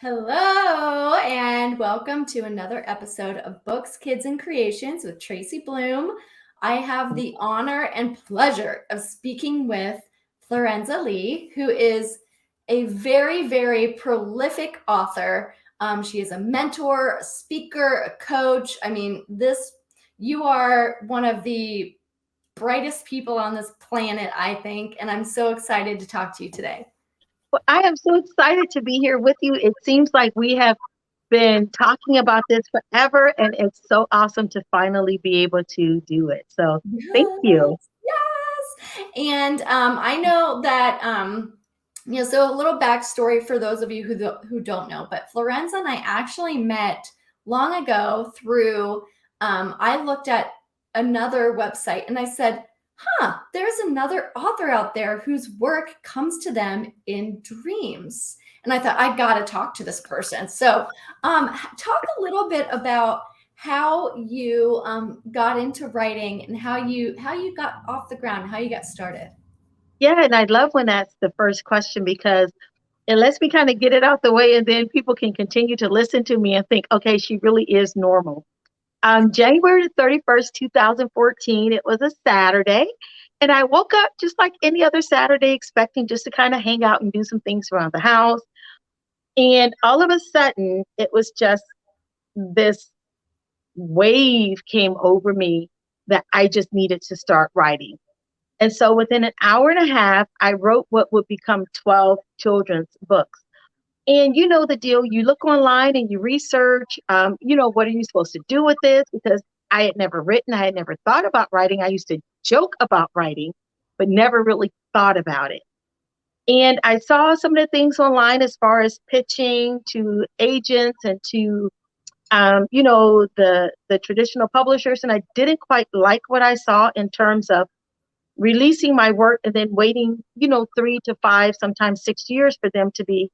Hello, and welcome to another episode of Books, Kids, and Creations with Tracy Blom. I have the honor and pleasure of speaking with FLORENZA Lee, who is a very, very prolific author. She is a mentor, a speaker, a coach. You are one of the brightest people on this planet, I think, and I'm so excited to talk to you today. Well, I am so excited to be here with you. It seems like we have been talking about this forever, and it's so awesome to finally be able to do it. So, thank you. Yes, yes. And I know that, so a little backstory for those of you who don't know, but Florenza and I actually met long ago through, I looked at another website and I said, there's another author out there whose work comes to them in dreams. And I thought, I got to talk to this person. So talk a little bit about how you got into writing and how you got off the ground, how you got started. Yeah, and I love when that's the first question because it lets me kind of get it out the way, and then people can continue to listen to me and think, okay, she really is normal. January 31st, 2014, it was a Saturday. And I woke up just like any other Saturday, expecting just to kind of hang out and do some things around the house. And all of a sudden, it was just this wave came over me that I just needed to start writing. And so within an hour and a half, I wrote what would become 12 children's books. And you know the deal, you look online and you research, what are you supposed to do with this? Because I had never written, I had never thought about writing. I used to joke about writing, but never really thought about it. And I saw some of the things online as far as pitching to agents and to, the traditional publishers. And I didn't quite like what I saw in terms of releasing my work and then waiting, 3 to 5, sometimes 6 years for them to be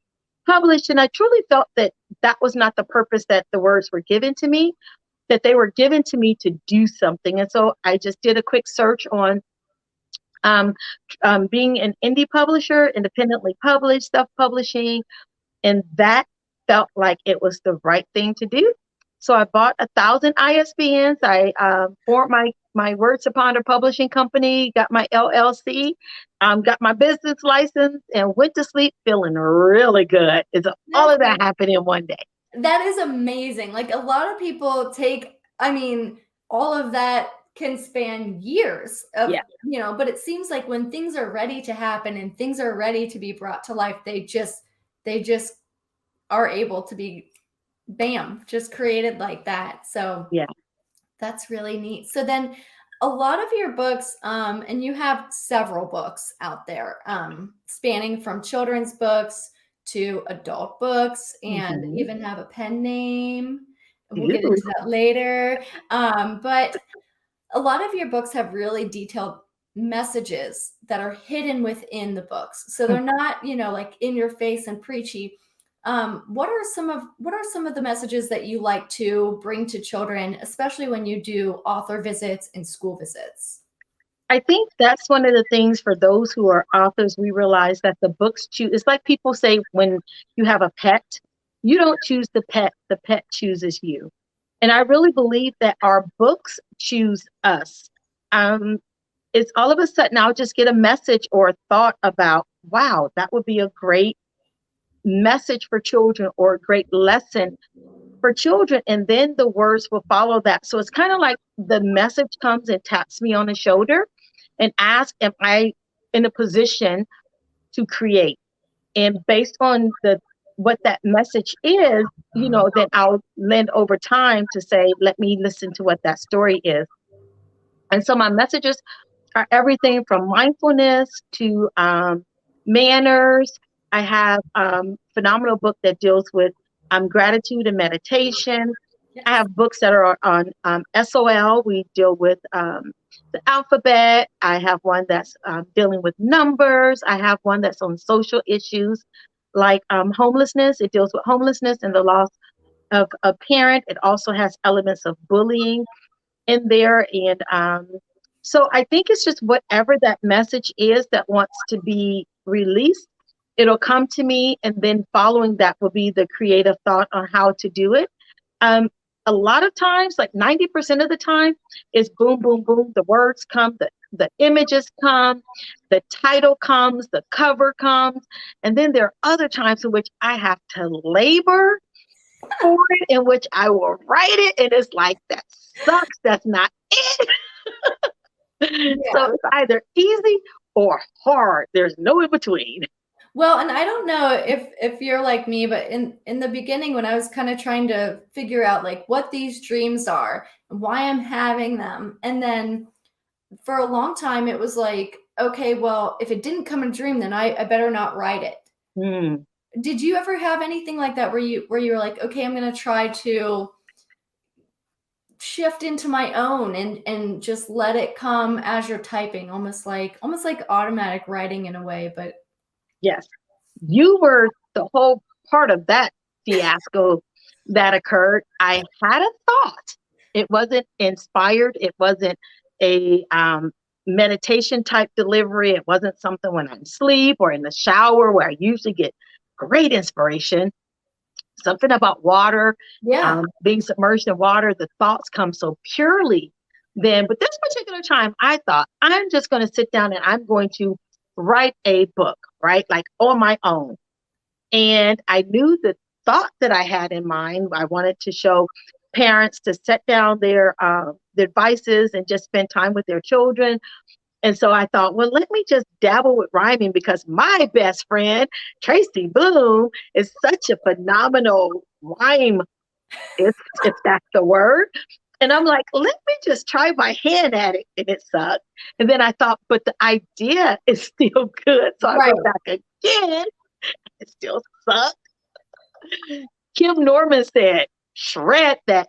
published. And I truly felt that that was not the purpose that the words were given to me, that they were given to me to do something. And so I just did a quick search on being an indie publisher, independently published, self-publishing, and that felt like it was the right thing to do. So I bought 1,000 ISBNs. I formed my Words Upon a publishing company, got my LLC, got my business license, and went to sleep feeling really good. All of that happened in one day. That is amazing. Like a lot of people all of that can span years of, but it seems like when things are ready to happen and things are ready to be brought to life, they just are able to be, bam, just created like that. So yeah, that's really neat. So then a lot of your books, and you have several books out there, spanning from children's books to adult books, and even have a pen name. We'll get into that later. But a lot of your books have really detailed messages that are hidden within the books. So they're not, like in your face and preachy. What are some of the messages that you like to bring to children, especially when you do author visits and school visits? I think that's one of the things for those who are authors. We realize that the books choose. It's like people say when you have a pet, you don't choose the pet chooses you. And I really believe that our books choose us. It's all of a sudden I'll just get a message or a thought about, wow, that would be a great message for children or a great lesson for children, and then the words will follow that. So it's kind of like the message comes and taps me on the shoulder and asks, am I in a position to create? And based on what that message is, then I'll lend over time to say, let me listen to what that story is. And so my messages are everything from mindfulness to manners. I have phenomenal book that deals with gratitude and meditation. Yes. I have books that are on SOL. We deal with the alphabet. I have one that's dealing with numbers. I have one that's on social issues like homelessness. It deals with homelessness and the loss of a parent. It also has elements of bullying in there. And so I think it's just whatever that message is that wants to be released. It'll come to me, and then following that will be the creative thought on how to do it. Um, a lot of times, like 90% of the time, is boom, boom, boom. The words come, the images come, the title comes, the cover comes. And then there are other times in which I have to labor for it, in which I will write it. And it's like, that sucks. That's not it. Yeah. So it's either easy or hard. There's no in between. Well, and I don't know if you're like me, but in the beginning when I was kind of trying to figure out like what these dreams are and why I'm having them, and then for a long time it was like, okay, well, if it didn't come in a dream, then I better not write it. Mm. Did you ever have anything like that where you were like, okay, I'm gonna try to shift into my own and just let it come as you're typing, almost like automatic writing in a way, but Yes. You were the whole part of that fiasco that occurred. I had a thought. It wasn't inspired. It wasn't a meditation type delivery. It wasn't something when I'm asleep or in the shower where I usually get great inspiration. Something about water, yeah. being submerged in water, the thoughts come so purely then. But this particular time, I thought, I'm just going to sit down and I'm going to write a book, right? Like on my own. And I knew the thought that I had in mind. I wanted to show parents to set down their devices and just spend time with their children. And so I thought, well, let me just dabble with rhyming, because my best friend, Tracy Blom, is such a phenomenal rhyme, if that's the word. And I'm like, let me just try my hand at it. And it sucked. And then I thought, but the idea is still good. So I Right. went back again. It still sucked. Kim Norman said, shred that.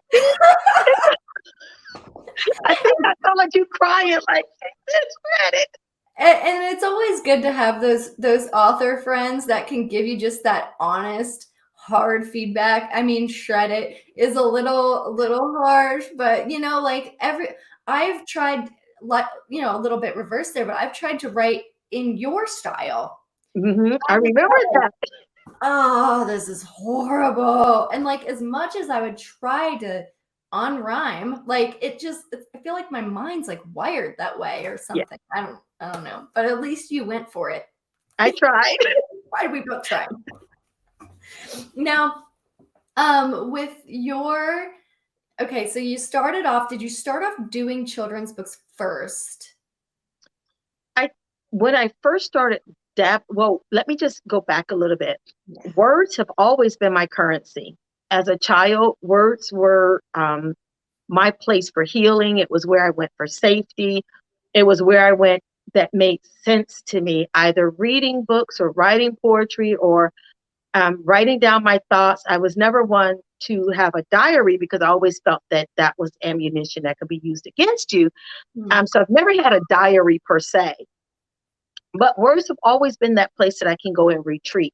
I think I saw you crying like, shred it. And it's always good to have those author friends that can give you just that honest, hard feedback. I mean, shred it is a little harsh, but like I've tried, like, a little bit reverse there, but I've tried to write in your style. I remember that. Oh, this is horrible. And like, as much as I would try to unrhyme, like I feel like my mind's like wired that way or Yeah, something. I don't know. But at least you went for it. I tried. Why did we both try? Now, with your okay, so you started off, did you start off doing children's books first? When I first started well, let me just go back a little bit. Yeah. Words have always been my currency. As a child, words were my place for healing. It was where I went for safety. It was where I went that made sense to me, either reading books or writing poetry or writing down my thoughts. I was never one to have a diary because I always felt that that was ammunition that could be used against you. So I've never had a diary per se. But words have always been that place that I can go and retreat.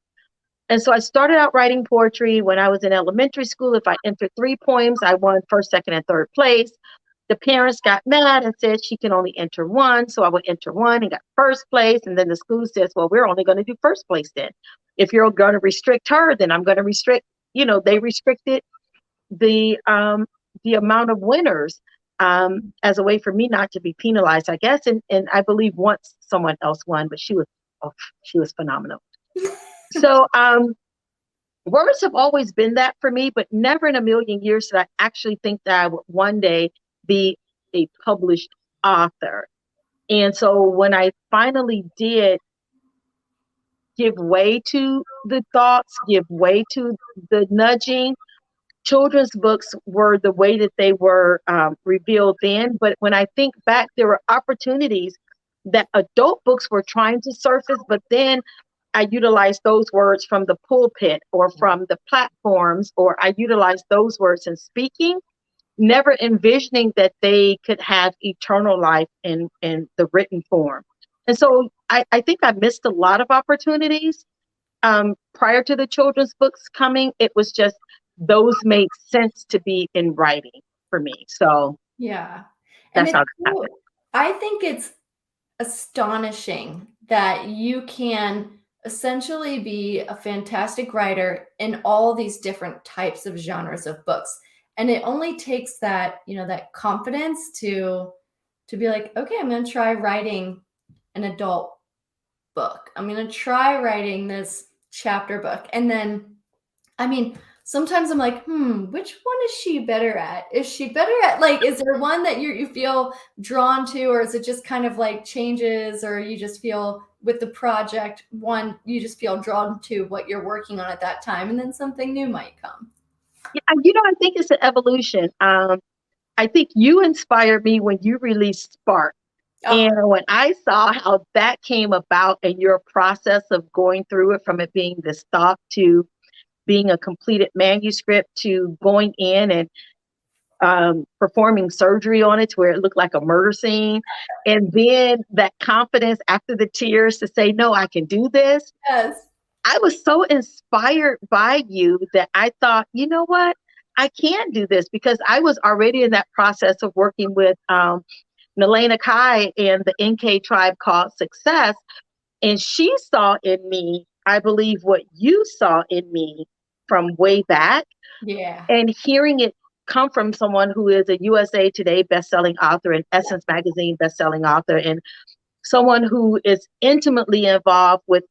And so I started out writing poetry when I was in elementary school. If I entered 3 poems, I won first, second, and third place. The parents got mad and said she can only enter 1. So I would enter 1 and got first place. And then the school says, well, we're only going to do first place then. If you're going to restrict her, then I'm going to restrict, they restricted the amount of winners as a way for me not to be penalized, I guess. And I believe once someone else won, but she was phenomenal. So words have always been that for me, but never in a million years did I actually think that I would one day be a published author. And so when I finally did give way to the thoughts, give way to the nudging, children's books were the way that they were revealed then. But when I think back, there were opportunities that adult books were trying to surface, but then I utilized those words from the pulpit or from the platforms, or I utilized those words in speaking, never envisioning that they could have eternal life in the written form. And so I think I missed a lot of opportunities prior to the children's books coming. It was just those made sense to be in writing for me. So Yeah. And that's how it cool. happened. I think it's astonishing that you can essentially be a fantastic writer in all these different types of genres of books. And it only takes that, that confidence to be like, okay, I'm going to try writing an adult book. I'm going to try writing this chapter book. And then, I mean, sometimes I'm like, which one is she better at? Is she better at, like, is there one that you feel drawn to, or is it just kind of like changes, or you just feel with the project one, you just feel drawn to what you're working on at that time, and then something new might come? Yeah, I think it's an evolution. I think you inspired me when you released Spark. Oh, And when I saw how that came about and your process of going through it, from it being this thought to being a completed manuscript to going in and performing surgery on it to where it looked like a murder scene. And then that confidence after the tears to say, no, I can do this. yes. I was so inspired by you that I thought, you know what? I can do this, because I was already in that process of working with Nalena Kai and the NK tribe called Success. And she saw in me, I believe, what you saw in me from way back. Yeah. And hearing it come from someone who is a USA Today bestselling author and Essence Magazine bestselling author, and someone who is intimately involved with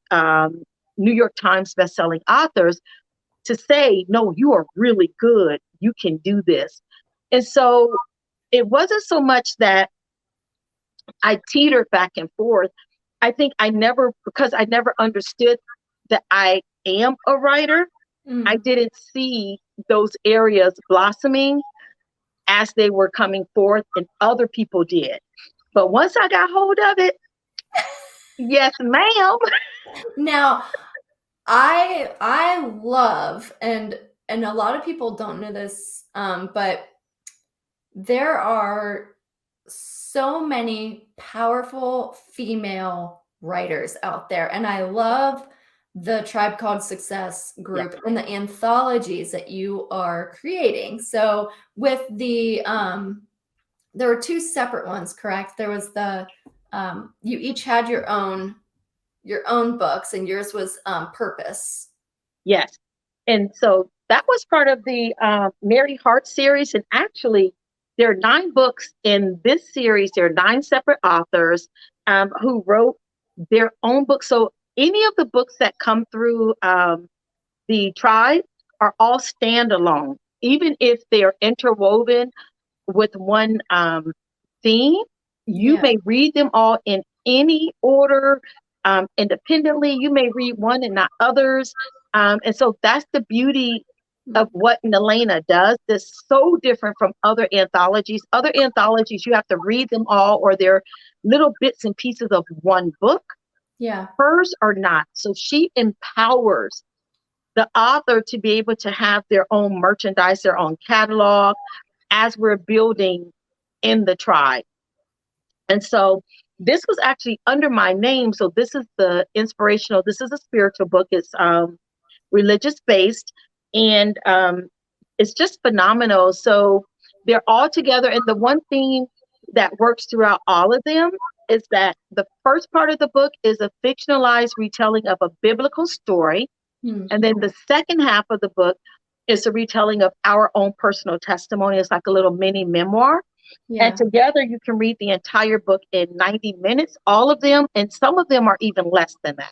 New York Times bestselling authors, to say, no, you are really good. You can do this. And so it wasn't so much that I teetered back and forth. I think because I never understood that I am a writer, I didn't see those areas blossoming as they were coming forth, and other people did. But once I got hold of it, yes, ma'am. Now, I love, and a lot of people don't know this, but there are so many powerful female writers out there, and I love the Tribe Called Success group and the anthologies that you are creating. So with the there were two separate ones, correct? There was the you each had your own books, and yours was Purpose. Yes. And so that was part of the Mary Hart series. And actually, there are 9 books in this series. There are 9 separate authors who wrote their own books. So any of the books that come through the tribe are all standalone, even if they are interwoven with one theme. You may read them all in any order independently. You may read one and not others. And so that's the beauty of what Nalena does. That's so different from other anthologies. Other anthologies, you have to read them all, or they're little bits and pieces of one book. Yeah. Hers are not. So she empowers the author to be able to have their own merchandise, their own catalog, as we're building in the tribe. And so this was actually under my name. So this is the inspirational, this is a spiritual book. It's religious based, and it's just phenomenal. So they're all together. And the one theme that works throughout all of them is that the first part of the book is a fictionalized retelling of a biblical story. And then the second half of the book is a retelling of our own personal testimony. It's like a little mini memoir. Yeah. And together you can read the entire book in 90 minutes, all of them. And some of them are even less than that.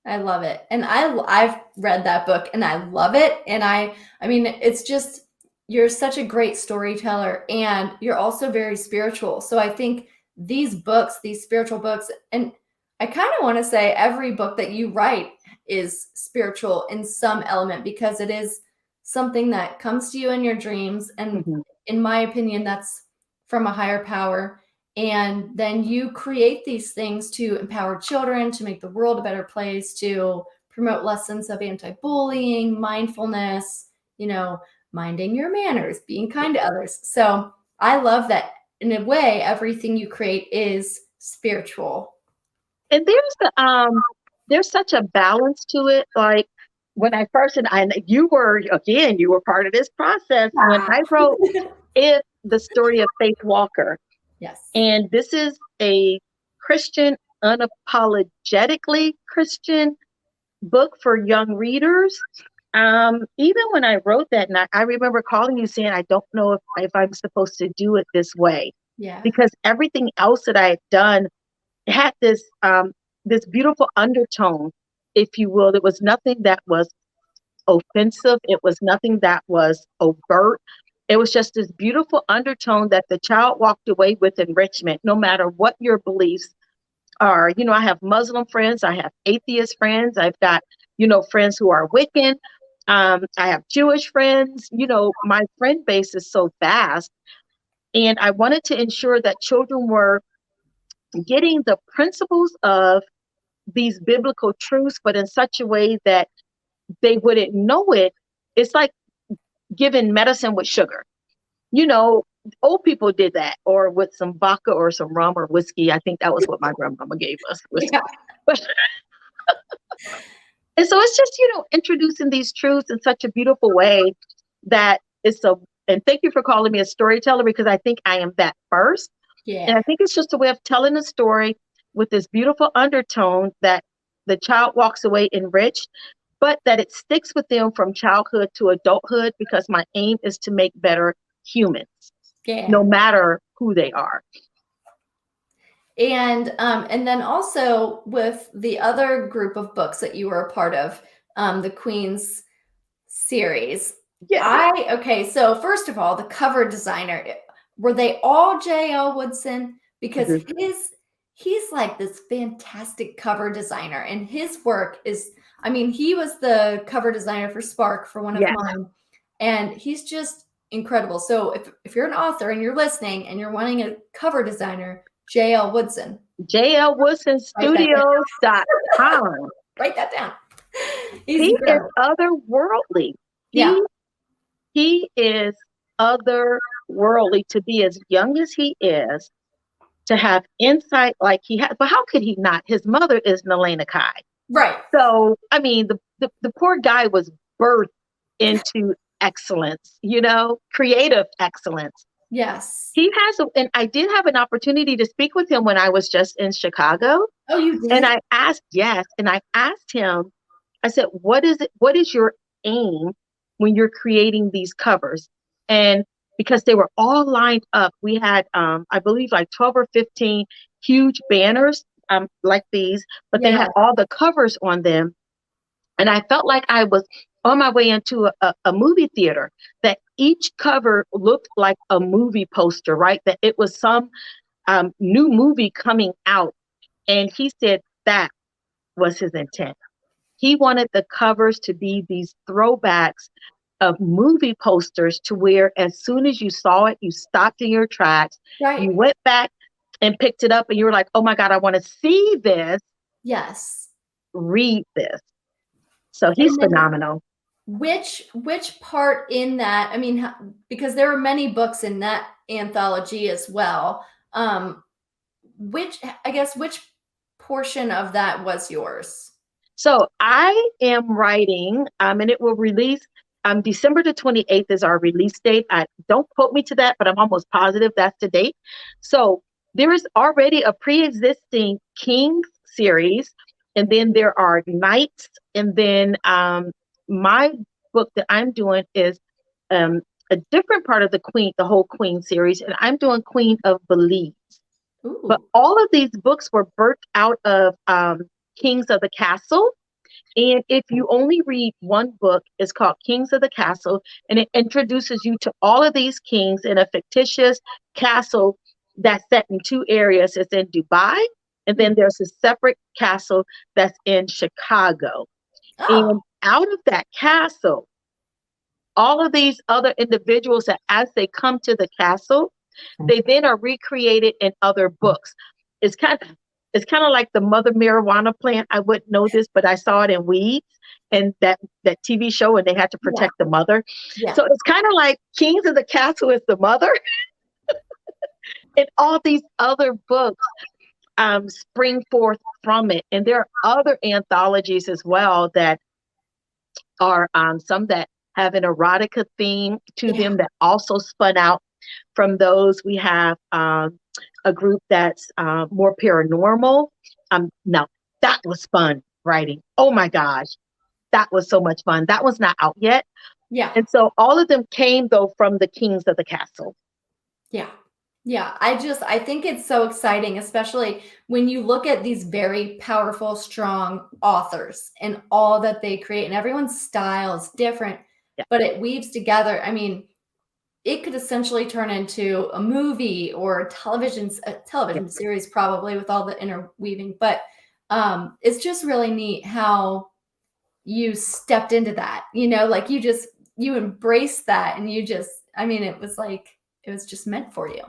I love it. And I've read that book and I love it. And I mean, it's just, you're such a great storyteller, and you're also very spiritual. So I think these books, these spiritual books, and I kind of want to say every book that you write is spiritual in some element, because it is something that comes to you in your dreams. And in my opinion, that's from a higher power. And then you create these things to empower children, to make the world a better place, to promote lessons of anti-bullying, mindfulness, minding your manners, being kind to others. So I love that in a way, everything you create is spiritual. And there's such a balance to it. Like when I first, and you were part of this process. When I wrote the story of Faith Walker. Yes. And this is a Christian unapologetically Christian book for young readers. Even when I wrote that, and I remember calling you saying, I don't know if I'm supposed to do it this way, Yeah. because everything else that I had done had this beautiful undertone, if you will. There was nothing that was offensive. It was nothing that was overt. It was just this beautiful undertone that the child walked away with enrichment, no matter what your beliefs are. I have Muslim friends, I have atheist friends, I've got, friends who are Wiccan. I have Jewish friends. My friend base is so vast. And I wanted to ensure that children were getting the principles of these biblical truths, but in such a way that they wouldn't know it. It's like giving medicine with sugar. Old people did that, or with some vodka or some rum or whiskey. I think that was what my grandmama gave us. Yeah. But, and so it's just, introducing these truths in such a beautiful way that is so, and thank you for calling me a storyteller, because I think I am that first. And Yeah. I think it's just a way of telling a story with this beautiful undertone that the child walks away enriched, but that it sticks with them from childhood to adulthood, because my aim is to make better humans, Yeah. no matter who they are. And then also with the other group of books that you were a part of, the Queen's series. Yeah. Okay, so first of all, the cover designer, were they all J.L. Woodson? Because he's like this fantastic cover designer, and his work is, he was the cover designer for Spark for one of mine, and he's just incredible. So if you're an author and you're listening and you're wanting a cover designer, J.L. Woodson. J.L. Woodson Studios.com. Write that down. He is otherworldly. Yeah. He is otherworldly, to be as young as he is, to have insight like he has. But how could he not? His mother is Nalena Kai. Right. So, the poor guy was birthed into excellence, creative excellence. Yes. He has, and I did have an opportunity to speak with him when I was just in Chicago. Oh, you did? And I asked him, I said, what is your aim when you're creating these covers? And because they were all lined up, we had, I believe, like 12 or 15 huge banners like these, but they had all the covers on them. And I felt like I was on my way into a movie theater, that each cover looked like a movie poster, right? That it was some new movie coming out. And he said that was his intent. He wanted the covers to be these throwbacks of movie posters, to where as soon as you saw it, you stopped in your tracks. Right. You went back and picked it up, and you were like, oh my God, I want to see this. Yes. Read this. So he's phenomenal. Which part in that, because there are many books in that anthology as well. Which portion of that was yours? So I am writing, and it will release December the 28th is our release date. Don't quote me to that, but I'm almost positive that's the date. So there is already a pre-existing Kings series, and then there are Knights, and then my book that I'm doing is a different part of the whole Queen series, and I'm doing Queen of Belize. Ooh. But all of these books were birthed out of Kings of the Castle. And if you only read one book, it's called Kings of the Castle, and it introduces you to all of these kings in a fictitious castle that's set in two areas. It's in Dubai, and then there's a separate castle that's in Chicago. Oh. And out of that castle, all of these other individuals, that as they come to the castle, they then are recreated in other books. It's kind of like the mother marijuana plant. I wouldn't know this, but I saw it in Weeds, and that TV show, and they had to protect the mother. Yeah. So it's kind of like Kings of the Castle is the mother. And all these other books spring forth from it. And there are other anthologies as well that are some that have an erotica theme to them that also spun out from those. We have a group that's more paranormal. Now that was fun writing. Oh my gosh, that was so much fun. That was not out yet. Yeah. And so all of them came though from the Kings of the Castle. Yeah. Yeah. I think it's so exciting, especially when you look at these very powerful, strong authors and all that they create, and everyone's style is different, Yeah, but it weaves together. I mean, it could essentially turn into a movie or a yeah. television series, probably with all the interweaving. But it's just really neat how you stepped into that, like you embraced that, and I mean, it was just meant for you.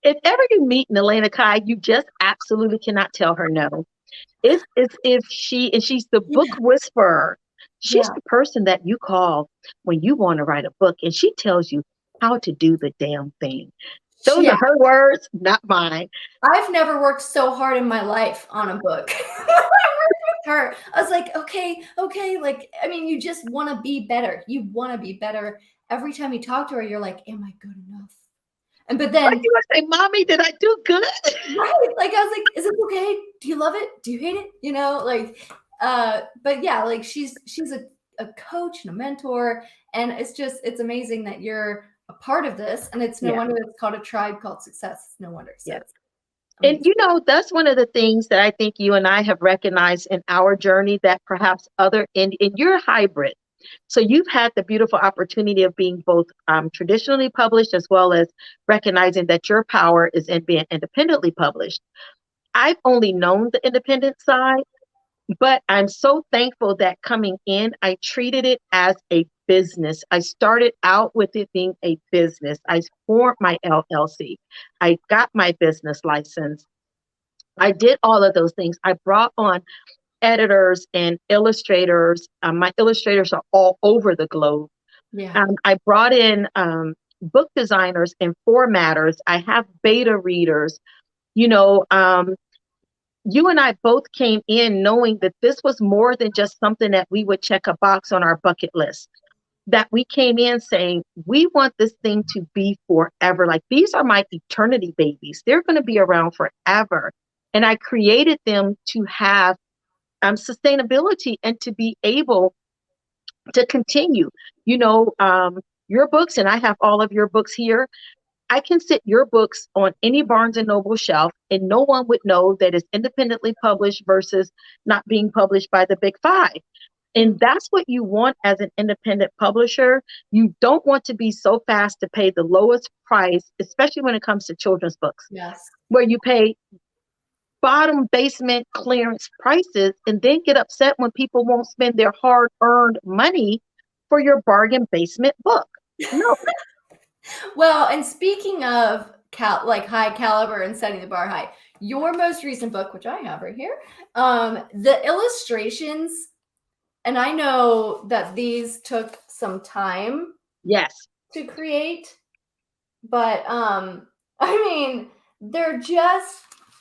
If ever you meet Nelena Kai, you just absolutely cannot tell her no. It's if she's the book Yeah. whisperer. She's Yeah. the person that you call when you want to write a book, and she tells you how to do the damn thing. Those Yeah. are her words, not mine. I've never worked so hard in my life on a book. When I worked with her, I was like, okay. Like, I mean, you just want to be better. You want to be better. Every time you talk to her, you're like, am I good enough? But Like then, you would say, "Mommy, did I do good?" right, like I was like, is it okay? Do you love it? Do you hate it? But yeah, like she's a coach and a mentor, and it's amazing that you're a part of this, and it's no Yeah, wonder it's called a tribe called success. It's no wonder. So yeah. it's And amazing. you know, that's one of the things that I think you and I have recognized in our journey that perhaps other in your hybrid. So you've had the beautiful opportunity of being both traditionally published as well as recognizing that your power is in being independently published. I've only known the independent side, but I'm so thankful that coming in, I treated it as a business. I started out with it being a business. I formed my LLC. I got my business license. I did all of those things. I brought on editors and illustrators. My illustrators are all over the globe. Yeah. I brought in book designers and formatters. I have beta readers. You know, you and I both came in knowing that this was more than just something that we would check a box on our bucket list. That we came in saying, we want this thing to be forever. Like, these are my eternity babies. They're going to be around forever. And I created them to have sustainability and to be able to continue. You know, your books, and I have all of your books here. I can sit your books on any Barnes and Noble shelf, and no one would know that it's independently published versus not being published by the big five. And that's what you want as an independent publisher. You don't want to be so fast to pay the lowest price, especially when it comes to children's books, Yes. where you pay bottom basement clearance prices and then get upset when people won't spend their hard earned money for your bargain basement book. No, Well, and speaking of like high caliber and setting the bar high, your most recent book, which I have right here, the illustrations, and I know that these took some time yes, to create, but I mean,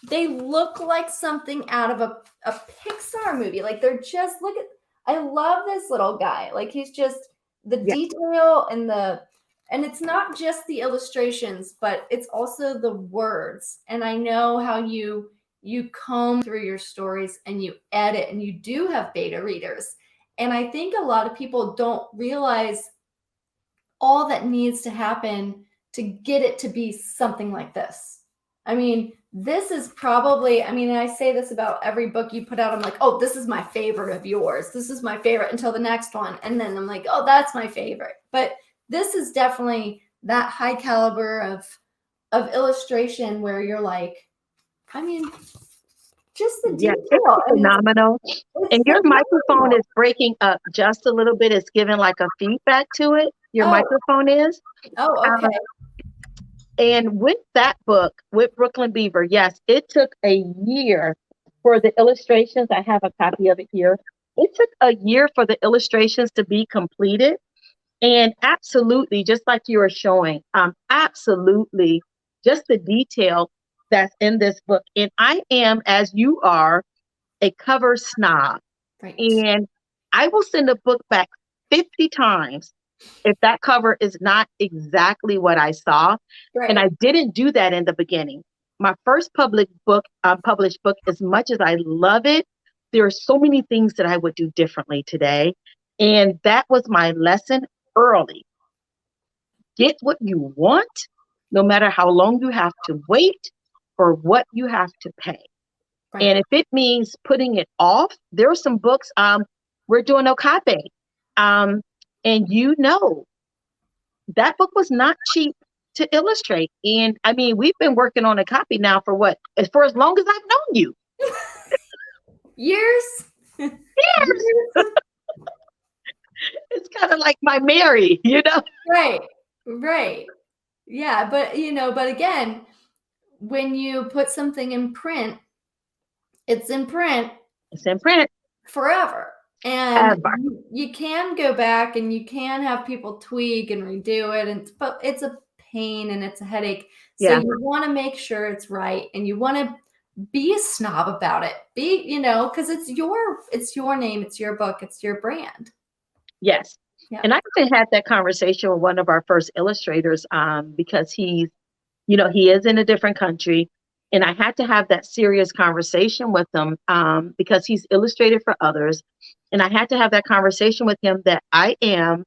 they look like something out of a Pixar movie. Like look at, I love this little guy. Like he's just the yes, detail and it's not just the illustrations, but it's also the words. And I know how you comb through your stories and you edit, and you do have beta readers. And I think a lot of people don't realize all that needs to happen to get it to be something like this. I mean, this is probably, I mean, I say this about every book you put out. I'm like, oh, this is my favorite of yours. This is my favorite until the next one. And then I'm like, oh, that's my favorite. But this is definitely that high caliber of illustration where you're like, I mean, just the yes. It's detail. I mean, phenomenal. it's And your microphone phenomenal. is breaking up just a little bit. It's giving like a feedback to it. Your Oh, microphone is. oh, okay. And with that book, with Brooklyn Beaver, yes, it took a year for the illustrations. I have a copy of it here. It took a year for the illustrations to be completed. And absolutely, just like you were showing, absolutely, just the detail that's in this book. And I am, as you are, a cover snob. Right. And I will send a book back 50 times if that cover is not exactly what I saw. And Right. I didn't do that in the beginning. my first published book, as much as I love it, there are so many things that I would do differently today. And that was my lesson early. Get what you want, no matter how long you have to wait or what you have to pay. Right. And if it means putting it off, there are some books. We're doing Okabe. And that book was not cheap to illustrate. And I mean, we've been working on a copy now for what? For as long as I've known you. Years. Years. It's kind of like my Mary, Right. Right. Yeah. But, but again, when you put something in print, it's in print. It's in print. Forever. And you can go back and you can have people tweak and redo it. But it's a pain and it's a headache. So you want to make sure it's right. And you want to be a snob about it. Because it's your name, it's your book, it's your brand. Yes. Yeah. And I even had that conversation with one of our first illustrators because he is in a different country. And I had to have that serious conversation with him because he's illustrated for others. And I had to have that conversation with him that I am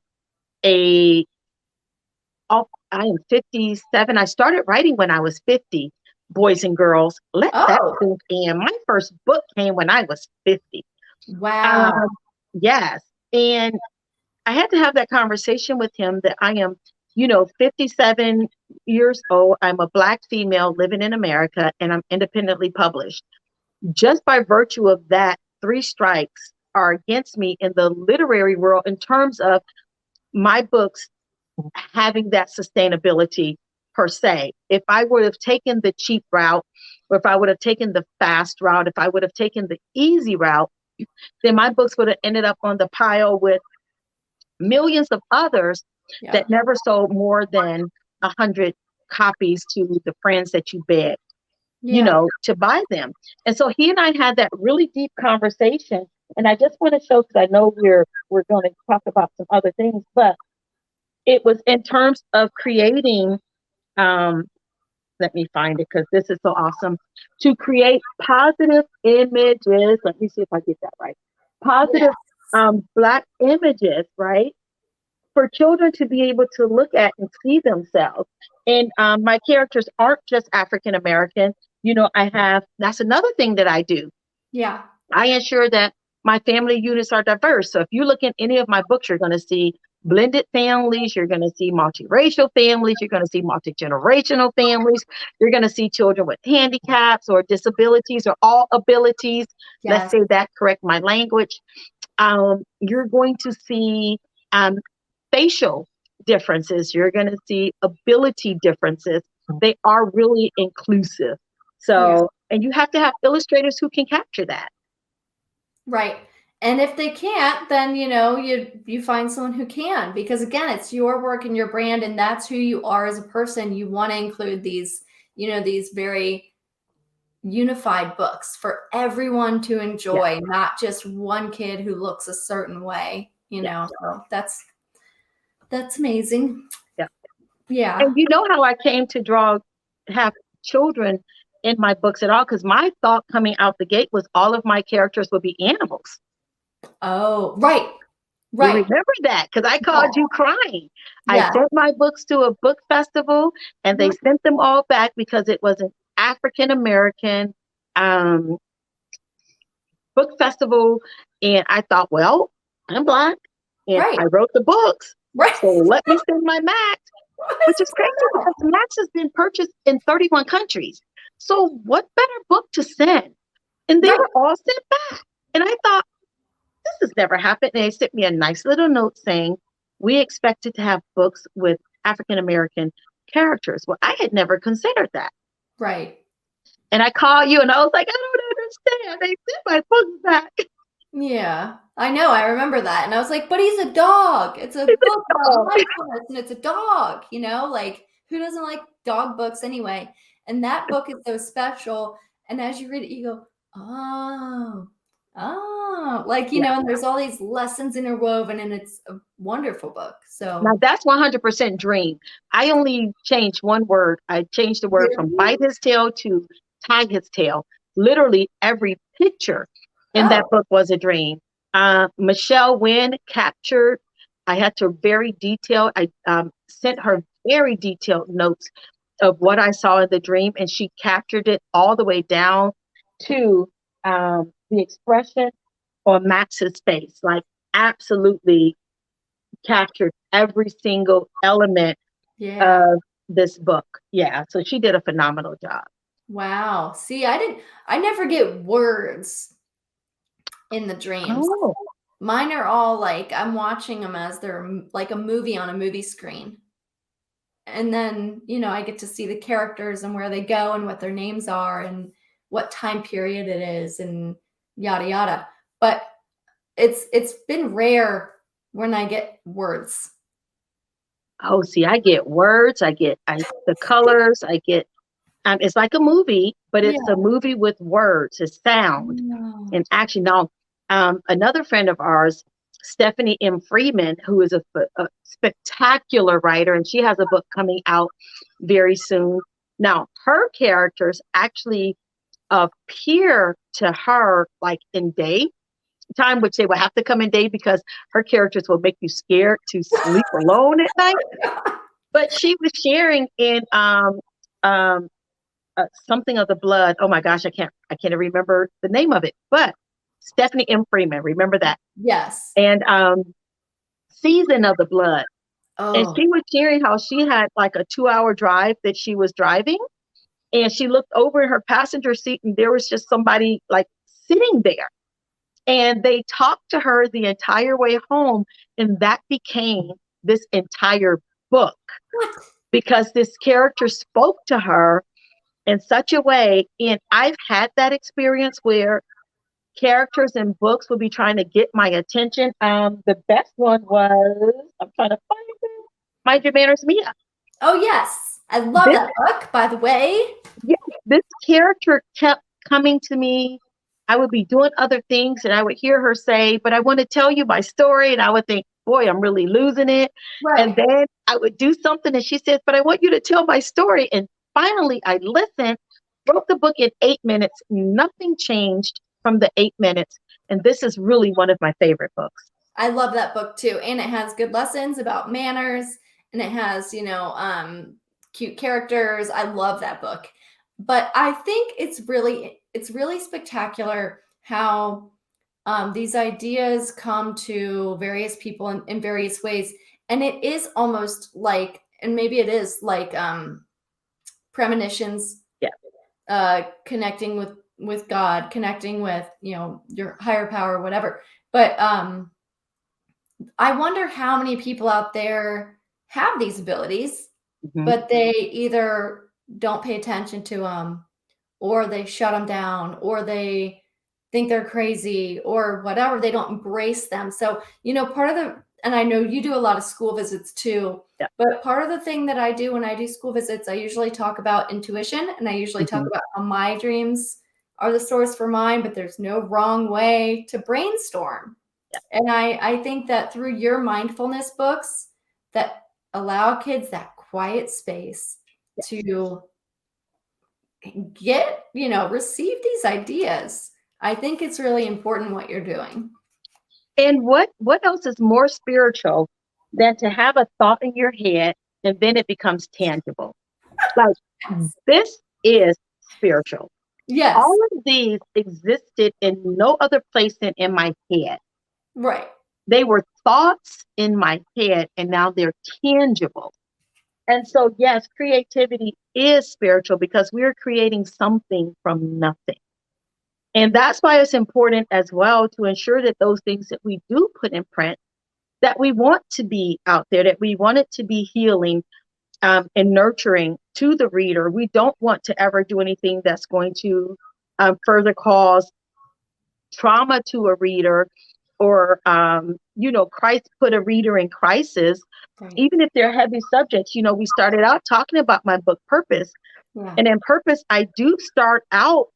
57. I started writing when I was 50, boys and girls. Let that sink in. My first book came when I was 50. Wow. Yes. And I had to have that conversation with him that I am 57 years old. I'm a Black female living in America, and I'm independently published. Just by virtue of that, 3 strikes are against me in the literary world in terms of my books having that sustainability per se. If I would have taken the cheap route, or if I would have taken the fast route, if I would have taken the easy route, then my books would have ended up on the pile with millions of others that never sold more than 100 copies to the friends that you begged, to buy them. And so he and I had that really deep conversation. And I just want to show, because I know we're going to talk about some other things, but it was in terms of creating, let me find it because this is so awesome, to create positive images. Let me see if I get that right. Positive Black images, right? For children to be able to look at and see themselves. And my characters aren't just African American. That's another thing that I do. Yeah. I ensure that my family units are diverse. So if you look at any of my books, you're going to see blended families, you're going to see multiracial families, you're going to see multi-generational families, you're going to see children with handicaps or disabilities or all abilities. Yes. Let's say that, correct my language. You're going to see facial differences. You're going to see ability differences. They are really inclusive. So, and you have to have illustrators who can capture that. Right. And if they can't, then, you find someone who can, because again, it's your work and your brand, and that's who you are as a person. You want to include these, these very unified books for everyone to enjoy, not just one kid who looks a certain way, so that's amazing. Yeah. Yeah. And you know how I came to have children in my books at all? Because my thought coming out the gate was all of my characters would be animals. Oh, right. You remember that? Because I called you crying. I sent my books to a book festival, and they sent them all back because it was an African American book festival. And I thought, well, I'm Black, and I wrote the books. Right. So let me send my Max, which is crazy because Max has been purchased in 31 countries. So what better book to send? And they were all sent back. And I thought, this has never happened. And they sent me a nice little note saying, we expected to have books with African American characters. Well, I had never considered that. Right. And I called you and I was like, I don't understand. They sent my books back. Yeah, I know. I remember that. And I was like, but he's a dog. It's a book about mindfulness, and it's a dog, like who doesn't like dog books anyway? And that book is so special. And as you read it, you go, oh, Oh, like, Yeah. and there's all these lessons interwoven, and it's a wonderful book. Now So, that's 100% dream. I only changed one word. I changed the word from really? bite his tail to tag his tail. Literally every picture in that Oh, book was a dream. Michelle Wynn captured. I had to very detailed. I sent her very detailed notes of what I saw in the dream, and she captured it all the way down to the expression on Max's face. Like absolutely captured every single element yeah. of this book. Yeah, so she did a phenomenal job. Wow. See, I never get words in the dreams. Oh, Mine are all like I'm watching them as they're like a movie on a movie screen. And then, I get to see the characters and where they go and what their names are and what time period it is and yada yada. But it's been rare when I get words. oh, see, I get words, I the colors, I get it's like a movie, but Yeah. it's a movie with words, a sound Oh, and action. Now, another friend of ours, Stephanie M. Freeman, who is a spectacular writer, and she has a book coming out very soon. Now, her characters actually appear to her like in daytime, which they will have to come in day because her characters will make you scared to sleep alone at night. But she was sharing in um, something of the blood. Oh my gosh, I can't remember the name of it. But Stephanie M. Freeman, remember that? yes. And Season of the Blood. And Oh, she was sharing how she had like a 2 hour drive that she was driving, and she looked over in her passenger seat, and there was just somebody like sitting there. And they talked to her the entire way home, and that became this entire book what? because this character spoke to her in such a way. And I've had that experience where characters in books will be trying to get my attention. The best one was, I'm trying to find it, Mind Your Manners, Mia. Oh, yes. I love This, that book, by the way. yeah, this character kept coming to me. I would be doing other things and I would hear her say, but I want to tell you my story. And I would think, boy, I'm really losing it. And Right. then I would do something and she says, but I want you to tell my story. And finally I listened, wrote the book in 8 minutes. Nothing changed from the 8 minutes. And this is really one of my favorite books. I love that book too. And it has good lessons about manners and it has, cute characters. I love that book. But I think it's really spectacular how these ideas come to various people in various ways. And it is almost like, and maybe it is like premonitions, Yeah. connecting with God, connecting with, your higher power, whatever. But I wonder how many people out there have these abilities, Mhm. but they either don't pay attention to them, or they shut them down, or they think they're crazy, or whatever. They don't embrace them. So, part of and I know you do a lot of school visits too, Yeah. but part of the thing that I do when I do school visits, I usually talk about intuition and I usually talk Mhm. about how my dreams are the source for mine, but there's no wrong way to brainstorm. Yeah. And I think that through your mindfulness books that allow kids that quiet space Yes. to receive these ideas. I think it's really important what you're doing. And what else is more spiritual than to have a thought in your head and then it becomes tangible? Like Yes. this is spiritual. Yes. All of these existed in no other place than in my head. Right. They were thoughts in my head and now they're tangible. And so, yes, creativity is spiritual because we're creating something from nothing. And that's why it's important as well to ensure that those things that we do put in print, that we want to be out there, that we want it to be healing and nurturing to the reader. We don't want to ever do anything that's going to further cause trauma to a reader or, Christ put a reader in crisis, Right. even if they're heavy subjects. We started out talking about my book Purpose. Yeah. And in Purpose, I do start out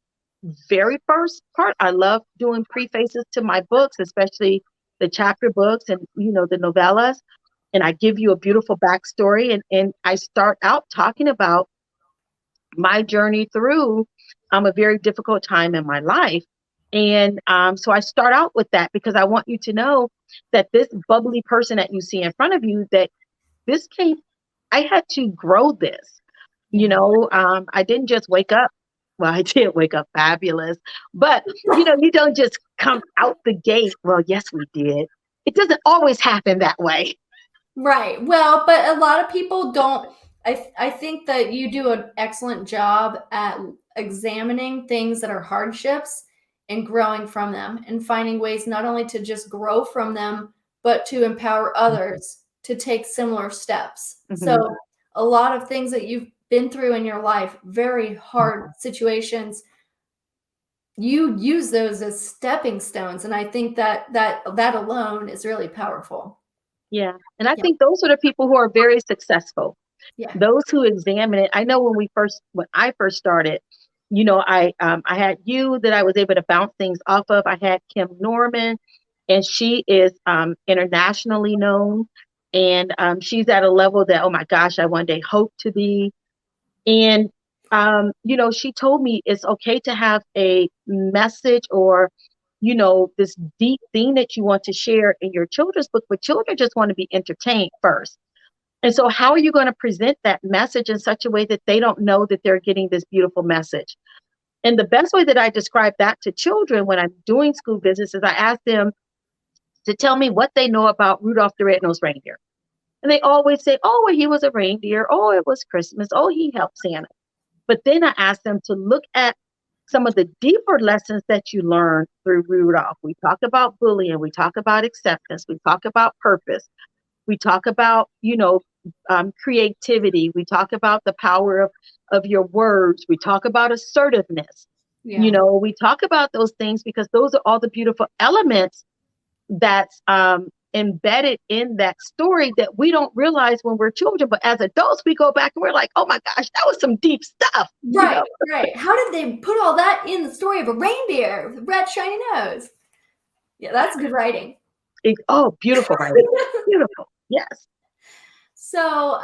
very first part. I love doing prefaces to my books, especially the chapter books and, the novellas. And I give you a beautiful backstory. And I start out talking about my journey through a very difficult time in my life. And so I start out with that because I want you to know that this bubbly person that you see in front of you, that this came, I had to grow this. Yeah. I didn't just wake up. Well, I did wake up fabulous, but you don't just come out the gate. Well, yes, we did. It doesn't always happen that way. Right. Well, but a lot of people don't. I think that you do an excellent job at examining things that are hardships and growing from them and finding ways not only to just grow from them, but to empower others to take similar steps. Mm-hmm. So, a lot of things that you've been through in your life, very hard situations, you use those as stepping stones. And I think that alone is really powerful. Yeah. And I think those are the people who are very successful. Yeah. Those who examine it. I know when I first started, I had you that I was able to bounce things off of. I had Kim Norman, and she is internationally known. And she's at a level that, oh my gosh, I one day hope to be. And, she told me it's okay to have a message or, this deep thing that you want to share in your children's book, but children just want to be entertained first. And so how are you going to present that message in such a way that they don't know that they're getting this beautiful message? And the best way that I describe that to children when I'm doing school visits is I ask them to tell me what they know about Rudolph the Red-Nosed Reindeer. And they always say, oh, well, he was a reindeer. Oh, it was Christmas. Oh, he helped Santa. But then I ask them to look at some of the deeper lessons that you learn through Rudolph. We talk about bullying. We talk about acceptance. We talk about purpose. We talk about, creativity. We talk about the power of your words. We talk about assertiveness. Yeah. We talk about those things because those are all the beautiful elements that's embedded in that story that we don't realize when we're children. But as adults, we go back and we're like, oh my gosh, that was some deep stuff. Right, right. How did they put all that in the story of a reindeer with a red shiny nose? Yeah, that's good writing. Beautiful writing. Beautiful. Yes. So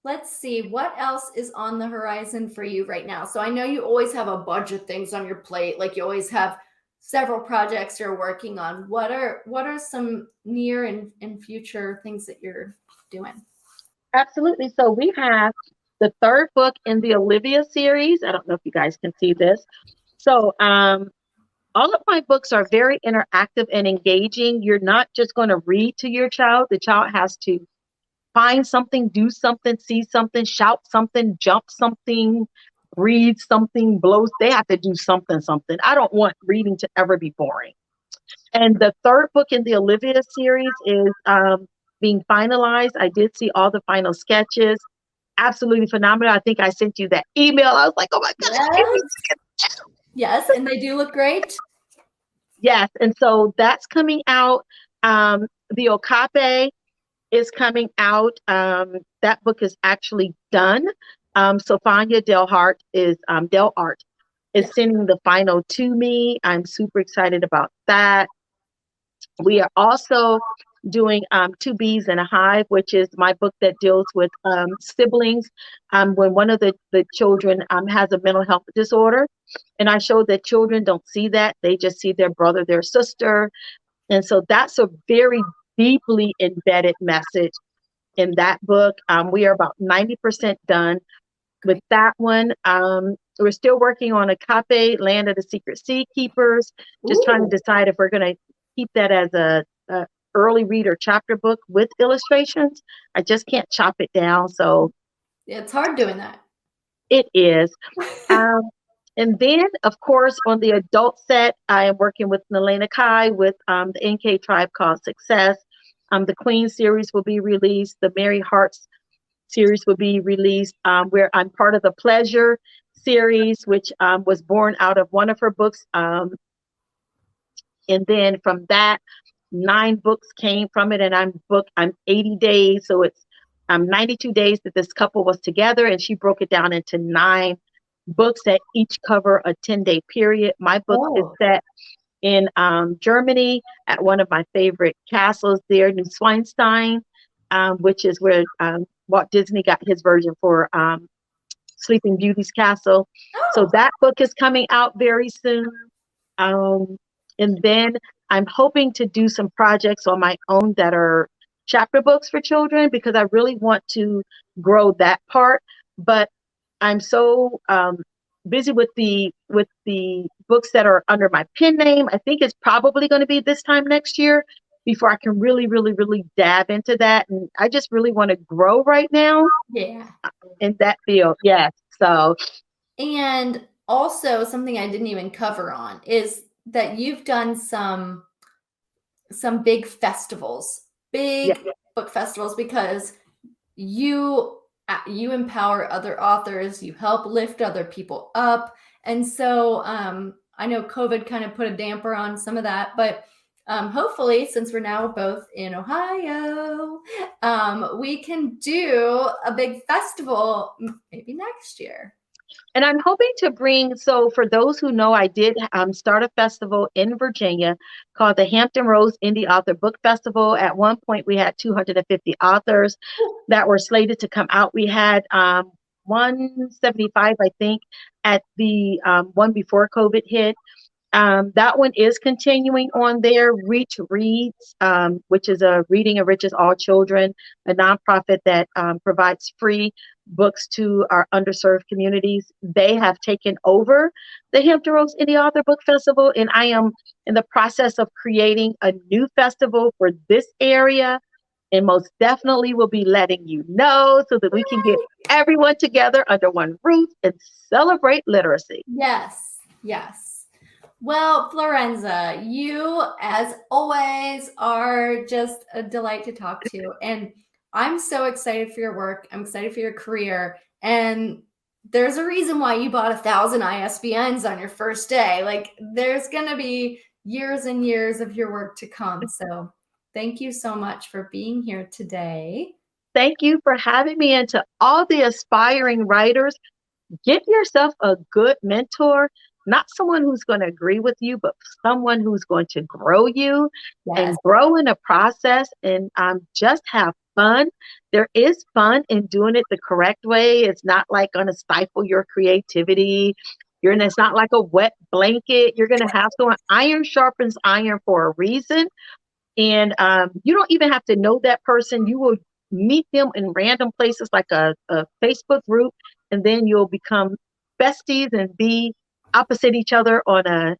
let's see, what else is on the horizon for you right now? So I know you always have a bunch of things on your plate, like you always have several projects you're working on. What are some near and future things that you're doing? Absolutely. So we have the third book in the Olivia series. I don't know if you guys can see this. So all of my books are very interactive and engaging. You're not just going to read to your child. The child has to find something, do something, see something, shout something, jump something, breathe something, blow. They have to do something. I don't want reading to ever be boring. And the third book in the Olivia series is being finalized. I did see all the final sketches. Absolutely phenomenal. I think I sent you that email. I was like, oh my gosh. Yes, and they do look great. Yes, and so that's coming out. The Okape is coming out. That book is actually done. So Fania Delhart is sending the final to me. I'm super excited about that. We are also doing Two Bees in a Hive, which is my book that deals with siblings when one of the children has a mental health disorder. And I show that children don't see that. They just see their brother, their sister. And so that's a very deeply embedded message in that book. We are about 90% done with that one. We're still working on Akape, Land of the Secret Sea Keepers, just trying to decide if we're going to keep that as a early reader chapter book with illustrations. I just can't chop it down. So yeah, it's hard doing that. It is. And then, of course, on the adult set, I am working with Nelena Kai with the NK Tribe Called Success. The Queen series will be released. The Mary Hearts series will be released, where I'm part of the Pleasure series, which was born out of one of her books. And then from that, 9 books came from it, and I'm 80 days. So it's 92 days that this couple was together, and she broke it down into 9 books that each cover a 10-day period. My book is Oh, set in Germany at one of my favorite castles there, New Schweinstein, which is where Walt Disney got his version for Sleeping Beauty's castle. So oh, that book is coming out very soon. Um, and then I'm hoping to do some projects on my own that are chapter books for children because I really want to grow that part. But I'm so busy with the books that are under my pen name. I think it's probably going to be this time next year before I can really, really, really dab into that. And I just really want to grow right now yeah. in that field. Yes. So And also something I didn't even cover on is that you've done some big festivals, yeah. big book festivals because you empower other authors, you help lift other people up. And so I know COVID kind of put a damper on some of that, but hopefully, since we're now both in Ohio, we can do a big festival maybe next year. And I'm hoping to bring, so for those who know, I did start a festival in Virginia called the Hampton Roads Indie Author Book Festival. At one point, we had 250 authors that were slated to come out. We had 175, I think, at the one before COVID hit. That one is continuing on there. Reach Reads, which is a Reading Enriches All Children, a nonprofit that provides free books to our underserved communities. They have taken over the Hampton Roads Indie Author Book Festival, and I am in the process of creating a new festival for this area. And most definitely will be letting you know so that we can get everyone together under one roof and celebrate literacy. Yes, yes. Well, Florenza, you, as always, are just a delight to talk to. And I'm so excited for your work. I'm excited for your career. And there's a reason why you bought 1,000 ISBNs on your first day. Like, there's going to be years and years of your work to come. So, thank you so much for being here today. Thank you for having me. And to all the aspiring writers, get yourself a good mentor, not someone who's going to agree with you, but someone who's going to grow you Yes. and grow in a process and just have fun. There is fun in doing it the correct way. It's not like going to stifle your creativity. It's not like a wet blanket. You're going to have to, iron sharpens iron for a reason. And you don't even have to know that person. You will meet them in random places like a Facebook group, and then you'll become besties and be opposite each other on a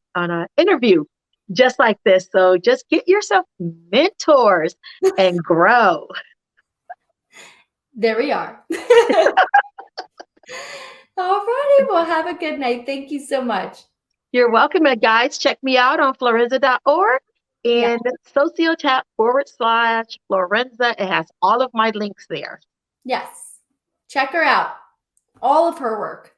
interview just like this. So just get yourself mentors and grow. There we are. All righty. Well, have a good night. Thank you so much. You're welcome. And guys, check me out on florenza.org Yeah. and sociotap/Florenza. It has all of my links there. Yes. Check her out. All of her work.